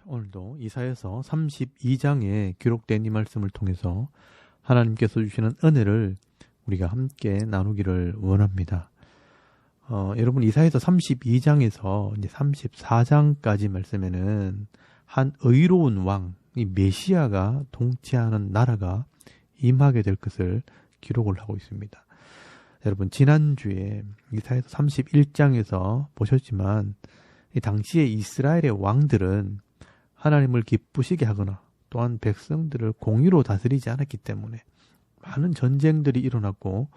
오늘도 이사야서 32장에 기록된 이 말씀을 통해서 하나님께서 주시는 은혜를 우리가 함께 나누기를 원합니다. 여러분, 이사야서 32장에서 이제 34장까지 말씀에는 한 의로운 왕, 이 메시아가 통치하는 나라가 임하게 될 것을 기록을 하고 있습니다. 여러분, 지난주에 이사야서 31장에서 보셨지만 이 당시에 이스라엘의 왕들은 하나님을 기쁘시게 하거나 또한 백성들을 공의로 다스리지 않았기 때문에 많은 전쟁들이 일어났고,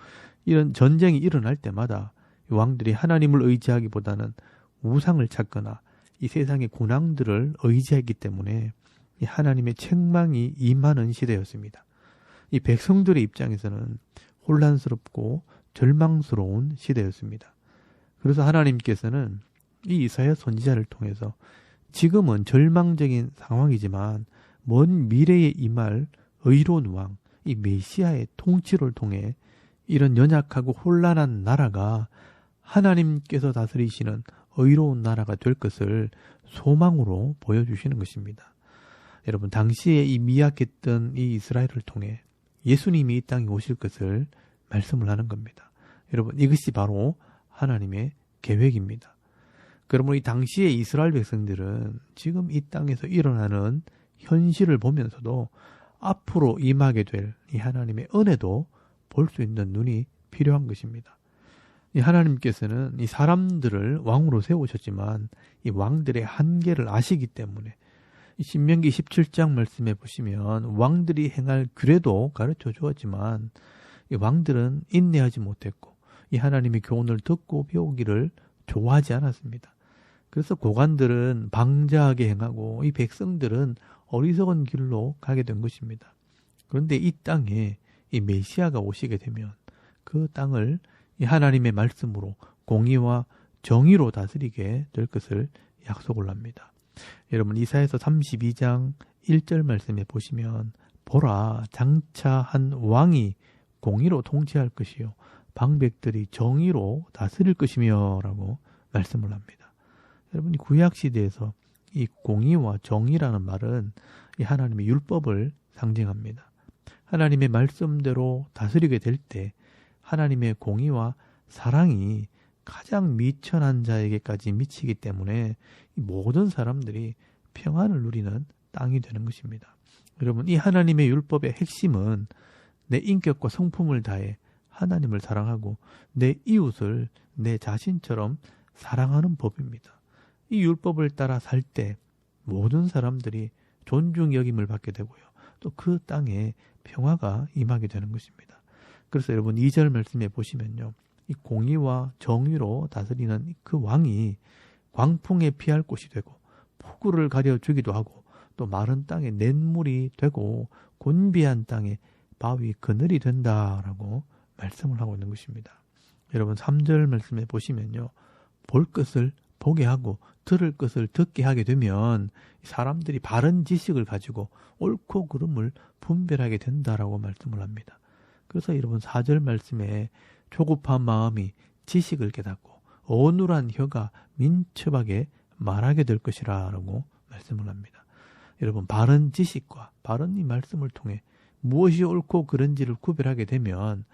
이런 전쟁이 일어날 때마다 왕들이 하나님을 의지하기보다는 우상을 찾거나 이 세상의 군왕들을 의지했기 때문에 이 하나님의 책망이 임하는 시대였습니다. 이 백성들의 입장에서는 혼란스럽고 절망스러운 시대였습니다. 그래서 하나님께서는 이 이사야 선지자를 통해서 지금은 절망적인 상황이지만 먼 미래에 임할 의로운 왕, 이 메시아의 통치를 통해 이런 연약하고 혼란한 나라가 하나님께서 다스리시는 의로운 나라가 될 것을 소망으로 보여주시는 것입니다. 여러분, 당시에 이 미약했던 이 이스라엘을 통해 예수님이 이 땅에 오실 것을 말씀을 하는 겁니다. 여러분, 이것이 바로 하나님의 계획입니다. 그러므로 이 당시에 이스라엘 백성들은 지금 이 땅에서 일어나는 현실을 보면서도 앞으로 임하게 될 이 하나님의 은혜도 볼 수 있는 눈이 필요한 것입니다. 이 하나님께서는 이 사람들을 왕으로 세우셨지만 이 왕들의 한계를 아시기 때문에 이 신명기 17장 말씀해 보시면 왕들이 행할 규례도 가르쳐 주었지만 이 왕들은 인내하지 못했고 이 하나님의 교훈을 듣고 배우기를 좋아하지 않았습니다. 그래서 고관들은 방자하게 행하고 이 백성들은 어리석은 길로 가게 된 것입니다. 그런데 이 땅에 이 메시아가 오시게 되면 그 땅을 이 하나님의 말씀으로 공의와 정의로 다스리게 될 것을 약속을 합니다. 여러분, 이사야서 32장 1절 말씀에 보시면 보라, 장차 한 왕이 공의로 통치할 것이요 방백들이 정의로 다스릴 것이며 라고 말씀을 합니다. 여러분이 구약시대에서 이 공의와 정의라는 말은 이 하나님의 율법을 상징합니다. 하나님의 말씀대로 다스리게 될 때 하나님의 공의와 사랑이 가장 미천한 자에게까지 미치기 때문에 이 모든 사람들이 평안을 누리는 땅이 되는 것입니다. 여러분, 이 하나님의 율법의 핵심은 내 인격과 성품을 다해 하나님을 사랑하고 내 이웃을 내 자신처럼 사랑하는 법입니다. 이 율법을 따라 살 때 모든 사람들이 존중 여김을 받게 되고요. 또 그 땅에 평화가 임하게 되는 것입니다. 그래서 여러분 2절 말씀에 보시면요. 이 공의와 정의로 다스리는 그 왕이 광풍에 피할 곳이 되고 폭우를 가려주기도 하고 또 마른 땅에 냇물이 되고 곤비한 땅에 바위 그늘이 된다라고 말씀을 하고 있는 것입니다. 여러분 3절 말씀에 보시면요. 볼 것을 보게 하고 들을 것을 듣게 하게 되면 사람들이 바른 지식을 가지고 옳고 그름을 분별하게 된다라고 말씀을 합니다. 그래서 여러분 4절 말씀에 조급한 마음이 지식을 깨닫고 어눌한 혀가 민첩하게 말하게 될 것이라 라고 말씀을 합니다. 여러분 바른 지식과 바른 이 말씀을 통해 무엇이 옳고 그른지를 구별하게 되면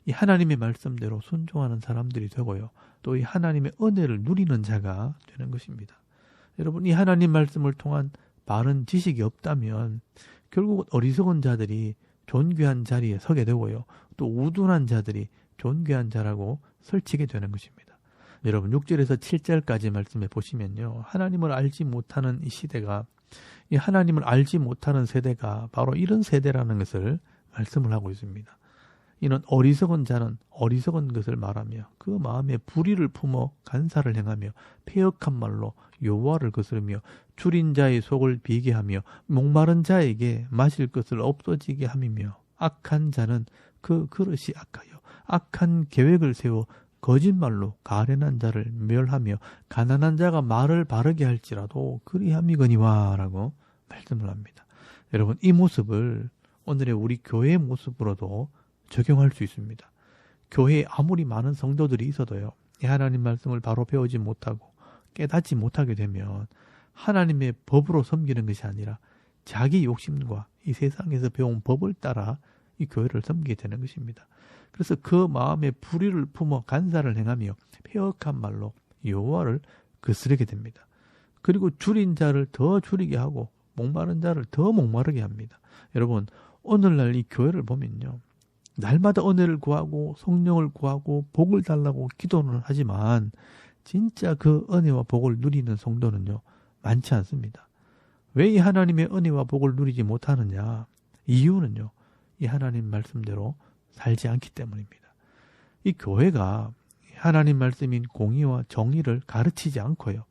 이 하나님의 말씀대로 순종하는 사람들이 되고요. 또 이 하나님의 은혜를 누리는 자가 되는 것입니다. 여러분 이 하나님 말씀을 통한 바른 지식이 없다면 결국 어리석은 자들이 존귀한 자리에 서게 되고요. 또 우둔한 자들이 존귀한 자라고 설치게 되는 것입니다. 여러분 6절에서 7절까지 말씀해 보시면요. 하나님을 알지 못하는 이 시대가 이 하나님을 알지 못하는 세대가 바로 이런 세대라는 것을 말씀을 하고 있습니다. 이는 어리석은 자는 어리석은 것을 말하며 그 마음에 불의를 품어 간사를 행하며 패역한 말로 여호와를 거스르며 줄인 자의 속을 비게 하며 목마른 자에게 마실 것을 없어지게 함이며 악한 자는 그 그릇이 악하여 악한 계획을 세워 거짓말로 가련한 자를 멸하며 가난한 자가 말을 바르게 할지라도 그리함이거니와 라고 말씀을 합니다. 여러분 이 모습을 오늘의 우리 교회의 모습으로도 적용할 수 있습니다. 교회에 아무리 많은 성도들이 있어도요, 이 하나님 말씀을 바로 배우지 못하고 깨닫지 못하게 되면 하나님의 법으로 섬기는 것이 아니라 자기 욕심과 이 세상에서 배운 법을 따라 이 교회를 섬기게 되는 것입니다. 그래서 그 마음에 불의를 품어 간사를 행하며 폐역한 말로 여호와를 거스르게 됩니다. 그리고 줄인 자를 더 줄이게 하고 목마른 자를 더 목마르게 합니다. 여러분, 오늘날 이 교회를 보면요, 날마다 은혜를 구하고 성령을 구하고 복을 달라고 기도는 하지만 진짜 그 은혜와 복을 누리는 성도는요, 많지 않습니다. 왜 이 하나님의 은혜와 복을 누리지 못하느냐? 이유는요, 이 하나님 말씀대로 살지 않기 때문입니다. 이 교회가 하나님 말씀인 공의와 정의를 가르치지 않고요,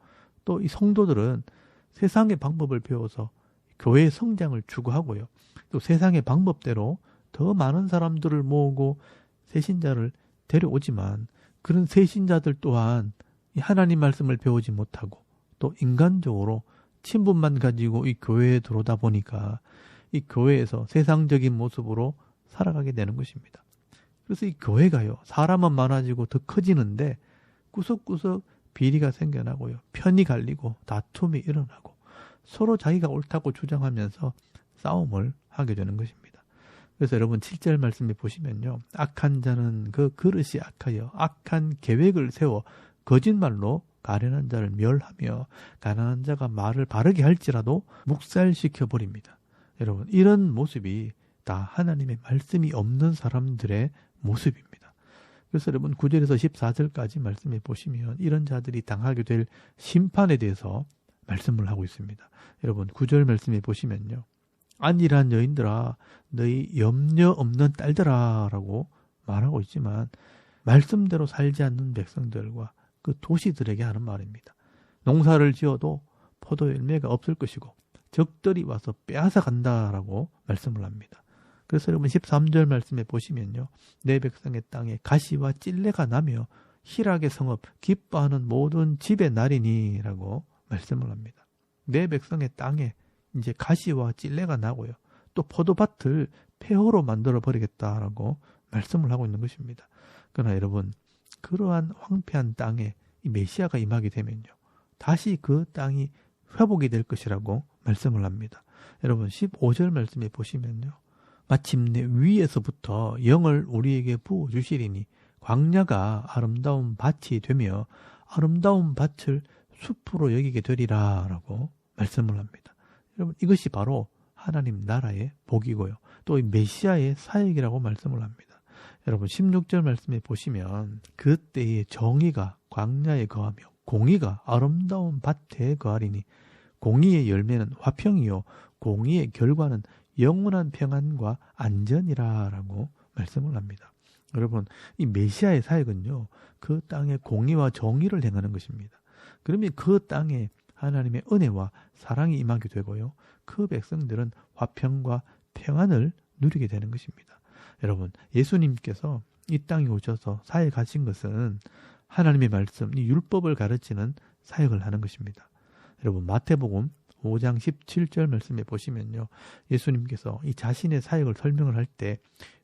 또 이 성도들은 세상의 방법을 배워서 교회의 성장을 추구하고요, 또 세상의 방법대로 더 많은 사람들을 모으고 새신자를 데려오지만 그런 새신자들 또한 이 하나님 말씀을 배우지 못하고 또 인간적으로 친분만 가지고 이 교회에 들어오다 보니까 이 교회에서 세상적인 모습으로 살아가게 되는 것입니다. 그래서 이 교회가요, 사람은 많아지고 더 커지는데 구석구석 비리가 생겨나고요, 편이 갈리고 다툼이 일어나고 서로 자기가 옳다고 주장하면서 싸움을 하게 되는 것입니다. 그래서 여러분 7절 말씀에 보시면요, 악한 자는 그 그릇이 악하여 악한 계획을 세워 거짓말로 가련한 자를 멸하며 가난한 자가 말을 바르게 할지라도 묵살시켜 버립니다. 여러분, 이런 모습이 다 하나님의 말씀이 없는 사람들의 모습입니다. 그래서 여러분 9절에서 14절까지 말씀해 보시면 이런 자들이 당하게 될 심판에 대해서 말씀을 하고 있습니다. 여러분 9절 말씀해 보시면요, 안일한 여인들아 너희 염려 없는 딸들아 라고 말하고 있지만 말씀대로 살지 않는 백성들과 그 도시들에게 하는 말입니다. 농사를 지어도 포도 열매가 없을 것이고 적들이 와서 빼앗아 간다라고 말씀을 합니다. 그래서 여러분 13절 말씀에 보시면요, 내 백성의 땅에 가시와 찔레가 나며 희락의 성읍 기뻐하는 모든 집의 날이니 라고 말씀을 합니다. 내 백성의 땅에 이제 가시와 찔레가 나고요, 또 포도밭을 폐허로 만들어 버리겠다라고 말씀을 하고 있는 것입니다. 그러나 여러분, 그러한 황폐한 땅에 이 메시아가 임하게 되면요, 다시 그 땅이 회복이 될 것이라고 말씀을 합니다. 여러분 15절 말씀에 보시면요, 마침내 위에서부터 영을 우리에게 부어주시리니 광야가 아름다운 밭이 되며 아름다운 밭을 숲으로 여기게 되리라 라고 말씀을 합니다. 여러분, 이것이 바로 하나님 나라의 복이고요, 또 이 메시아의 사역이라고 말씀을 합니다. 여러분 16절 말씀에 보시면 그때의 정의가 광야에 거하며 공의가 아름다운 밭에 거하리니 공의의 열매는 화평이요 공의의 결과는 영원한 평안과 안전이라 라고 말씀을 합니다. 여러분, 이 메시아의 사역은요, 그 땅에 공의와 정의를 행하는 것입니다. 그러면 그 땅에 하나님의 은혜와 사랑이 임하게 되고요, 그 백성들은 화평과 평안을 누리게 되는 것입니다. 여러분, 예수님께서 이 땅에 오셔서 사역하신 것은 하나님의 말씀, 이 율법을 가르치는 사역을 하는 것입니다. 여러분, 마태복음 5장 17절 말씀에 보시면요, 예수님께서 이 자신의 사역을 설명을 할 때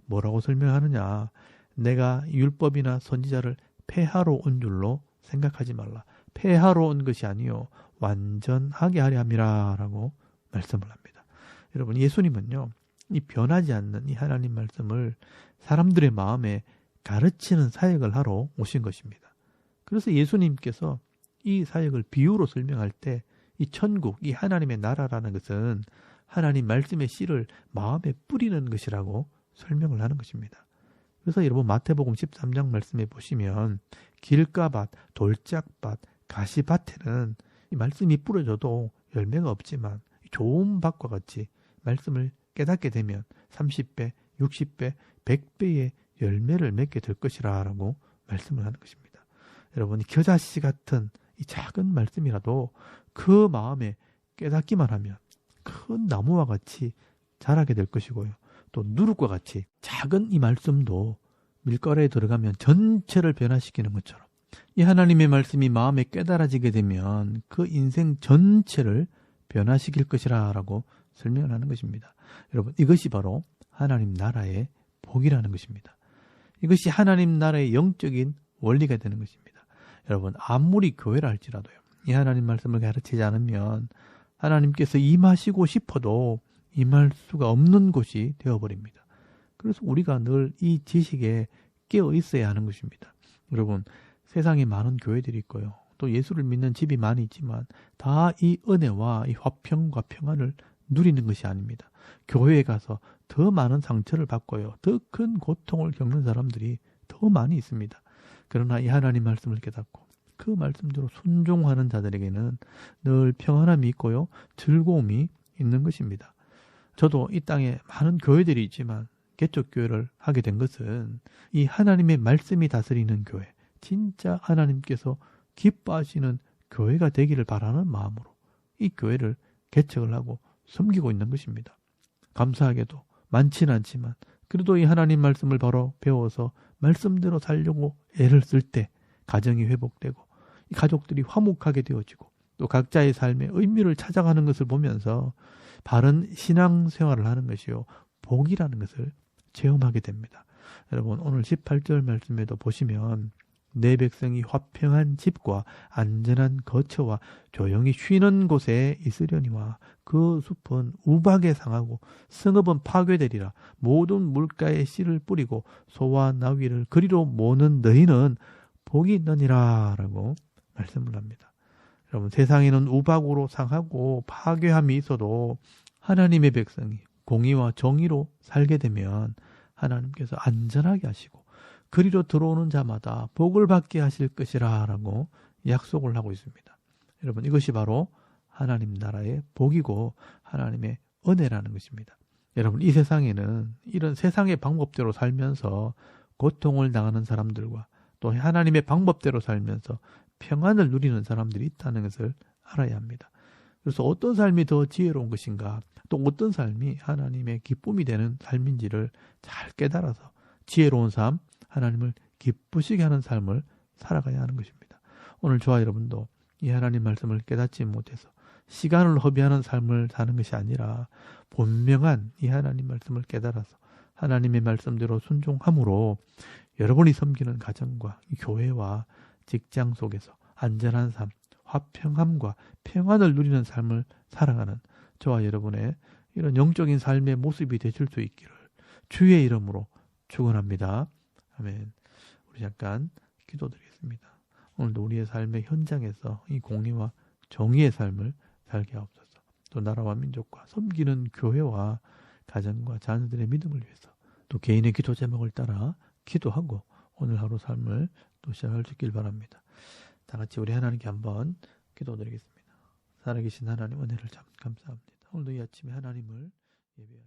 뭐라고 설명하느냐, 내가 율법이나 선지자를 폐하러 온 줄로 생각하지 말라. 폐하러 온 것이 아니요 완전하게 하려 함이라 라고 말씀을 합니다. 여러분, 예수님은요, 이 변하지 않는 이 하나님 말씀을 사람들의 마음에 가르치는 사역을 하러 오신 것입니다. 그래서 예수님께서 이 사역을 비유로 설명할 때 이 천국, 이 하나님의 나라라는 것은 하나님 말씀의 씨를 마음에 뿌리는 것이라고 설명을 하는 것입니다. 그래서 여러분 마태복음 13장 말씀에 보시면 길가밭, 돌짝밭, 가시밭에는 이 말씀이 뿌려져도 열매가 없지만 좋은 밭과 같이 말씀을 깨닫게 되면 30배, 60배, 100배의 열매를 맺게 될 것이라 라고 말씀을 하는 것입니다. 여러분, 겨자씨 같은 이 작은 말씀이라도 그 마음에 깨닫기만 하면 큰 나무와 같이 자라게 될 것이고요, 또 누룩과 같이 작은 이 말씀도 밀가루에 들어가면 전체를 변화시키는 것처럼 이 하나님의 말씀이 마음에 깨달아지게 되면 그 인생 전체를 변화시킬 것이라 라고 설명을 하는 것입니다. 여러분, 이것이 바로 하나님 나라의 복이라는 것입니다. 이것이 하나님 나라의 영적인 원리가 되는 것입니다. 여러분, 아무리 교회라 할지라도요, 이 하나님 말씀을 가르치지 않으면 하나님께서 임하시고 싶어도 임할 수가 없는 곳이 되어버립니다. 그래서 우리가 늘 이 지식에 깨어 있어야 하는 것입니다. 여러분, 세상에 많은 교회들이 있고요, 또 예수를 믿는 집이 많이 있지만 다 이 은혜와 이 화평과 평안을 누리는 것이 아닙니다. 교회에 가서 더 많은 상처를 받고요, 더 큰 고통을 겪는 사람들이 더 많이 있습니다. 그러나 이 하나님 말씀을 깨닫고 그 말씀대로 순종하는 자들에게는 늘 평안함이 있고요, 즐거움이 있는 것입니다. 저도 이 땅에 많은 교회들이 있지만 개척교회를 하게 된 것은 이 하나님의 말씀이 다스리는 교회, 진짜 하나님께서 기뻐하시는 교회가 되기를 바라는 마음으로 이 교회를 개척을 하고 섬기고 있는 것입니다. 감사하게도 많지는 않지만 그래도 이 하나님 말씀을 바로 배워서 말씀대로 살려고 애를 쓸 때 가정이 회복되고 이 가족들이 화목하게 되어지고 또 각자의 삶의 의미를 찾아가는 것을 보면서 바른 신앙생활을 하는 것이요, 복이라는 것을 체험하게 됩니다. 여러분, 오늘 18절 말씀에도 보시면 내 백성이 화평한 집과 안전한 거처와 조용히 쉬는 곳에 있으려니와 그 숲은 우박에 상하고 성읍은 파괴되리라. 모든 물가에 씨를 뿌리고 소와 나귀를 그리로 모는 너희는 복이 있느니라 라고 말씀을 합니다. 여러분, 세상에는 우박으로 상하고 파괴함이 있어도 하나님의 백성이 공의와 정의로 살게 되면 하나님께서 안전하게 하시고 그리로 들어오는 자마다 복을 받게 하실 것이라 라고 약속을 하고 있습니다. 여러분, 이것이 바로 하나님 나라의 복이고 하나님의 은혜라는 것입니다. 여러분, 이 세상에는 이런 세상의 방법대로 살면서 고통을 당하는 사람들과 또 하나님의 방법대로 살면서 평안을 누리는 사람들이 있다는 것을 알아야 합니다. 그래서 어떤 삶이 더 지혜로운 것인가, 또 어떤 삶이 하나님의 기쁨이 되는 삶인지를 잘 깨달아서 지혜로운 삶, 하나님을 기쁘시게 하는 삶을 살아가야 하는 것입니다. 오늘 저와 여러분도 이 하나님 말씀을 깨닫지 못해서 시간을 허비하는 삶을 사는 것이 아니라 분명한 이 하나님 말씀을 깨달아서 하나님의 말씀대로 순종함으로 여러분이 섬기는 가정과 교회와 직장 속에서 안전한 삶, 화평함과 평안을 누리는 삶을 살아가는 저와 여러분의 이런 영적인 삶의 모습이 되실 수 있기를 주의 이름으로 축원합니다. 아멘. 우리 잠깐 기도드리겠습니다. 오늘도 우리의 삶의 현장에서 이 공의와 정의의 삶을 살게 하옵소서. 또 나라와 민족과 섬기는 교회와 가정과 자녀들의 믿음을 위해서 또 개인의 기도 제목을 따라 기도하고 오늘 하루 삶을 또 시작할 수 있길 바랍니다. 다 같이 우리 하나님께 한번 기도드리겠습니다. 살아계신 하나님, 은혜를 참 감사합니다. 오늘도 이 아침에 하나님을 예배하게